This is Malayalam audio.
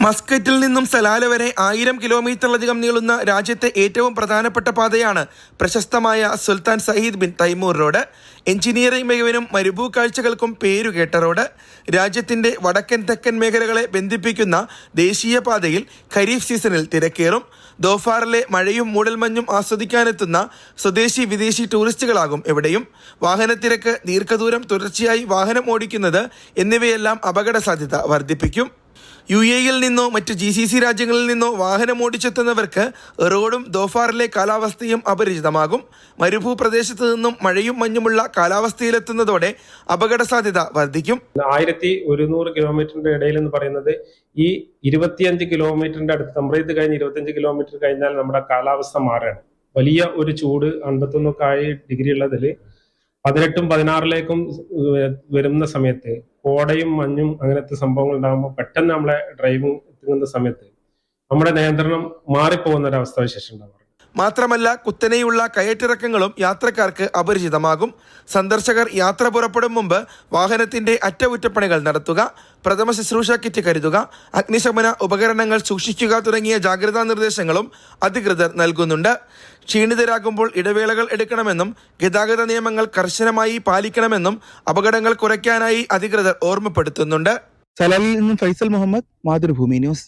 മസ്കറ്റിൽ നിന്നും സലാല വരെ 1000 കിലോമീറ്ററിലധികം നീളുന്ന രാജ്യത്തെ ഏറ്റവും പ്രധാനപ്പെട്ട പാതയാണ് പ്രശസ്തമായ Sultan Said bin Taimur road. Engineering മികവിനും മരുഭൂ കാഴ്ചകൾക്കും പേരുകേട്ട റോഡ്. രാജ്യത്തിന്റെ വടക്കൻ തെക്കൻ മേഖലകളെ ബന്ധിപ്പിക്കുന്ന ദേശീയപാതയിൽ ഖരീഫ് സീസണിൽ തിരക്കേറും. ദോഫാറിലെ മഴയും മൂടൽമഞ്ഞും ആസ്വദിക്കാനെത്തുന്ന സ്വദേശി വിദേശി ടൂറിസ്റ്റുകളാകും എവിടെയും. വാഹനത്തിരക്ക്, ദീർഘദൂരം തുടർച്ചയായി വാഹനം ഓടിക്കുന്നത് എന്നിവയെല്ലാം അപകട സാധ്യത വർദ്ധിപ്പിക്കും. UAE-യിൽ നിന്നോ മറ്റ് GCC രാജ്യങ്ങളിൽ നിന്നോ വാഹനം ഓടിച്ചെത്തുന്നവർക്ക് റോഡും ദോഫാറിലെ കാലാവസ്ഥയും അപരിചിതമാകും. മരുഭൂ പ്രദേശത്ത് നിന്നും മഴയും മഞ്ഞുമുള്ള കാലാവസ്ഥയിലെത്തുന്നതോടെ അപകട സാധ്യത വർദ്ധിക്കും. 1100 കിലോമീറ്ററിന്റെ ഇടയിൽ എന്ന് പറയുന്നത് ഈ 25 കിലോമീറ്ററിന്റെ അടുത്ത് തമ്പ്രീത് കഴിഞ്ഞ് 25 കിലോമീറ്റർ കഴിഞ്ഞാൽ നമ്മുടെ കാലാവസ്ഥ മാറുകയാണ്. വലിയ ഒരു ചൂട് 51 ഡിഗ്രി ഉള്ളതിൽ 18ഉം 16ലേക്കും വരുന്ന സമയത്ത് കോടയും മഞ്ഞും അങ്ങനത്തെ സംഭവങ്ങൾ ഉണ്ടാകുമ്പോൾ പെട്ടെന്ന് നമ്മളെ ഡ്രൈവിംഗ് എത്തുന്ന സമയത്ത് നമ്മുടെ നിയന്ത്രണം മാറിപ്പോകുന്ന ഒരു അവസ്ഥാവിശേഷം ഉണ്ടാവാറുണ്ട്. മാത്രമല്ല, കുത്തനെയുള്ള കയറ്റിറക്കങ്ങളും യാത്രക്കാർക്ക് അപരിചിതമാകും. സന്ദർശകർ യാത്ര പുറപ്പെടും മുമ്പ് വാഹനത്തിന്റെ അറ്റകുറ്റപ്പണികൾ നടത്തുക, പ്രഥമ ശുശ്രൂഷ കിറ്റ് കരുതുക, അഗ്നിശമന ഉപകരണങ്ങൾ സൂക്ഷിക്കുക തുടങ്ങിയ ജാഗ്രതാ നിർദ്ദേശങ്ങളും അധികൃതർ നൽകുന്നുണ്ട്. ക്ഷീണിതരാകുമ്പോൾ ഇടവേളകൾ എടുക്കണമെന്നും ഗതാഗത നിയമങ്ങൾ കർശനമായി പാലിക്കണമെന്നും അപകടങ്ങൾ കുറയ്ക്കാനായി അധികൃതർ ഓർമ്മപ്പെടുത്തുന്നുണ്ട്. സലാലിൽ നിന്നും ഫൈസൽ മുഹമ്മദ്, മാതൃഭൂമി ന്യൂസ്.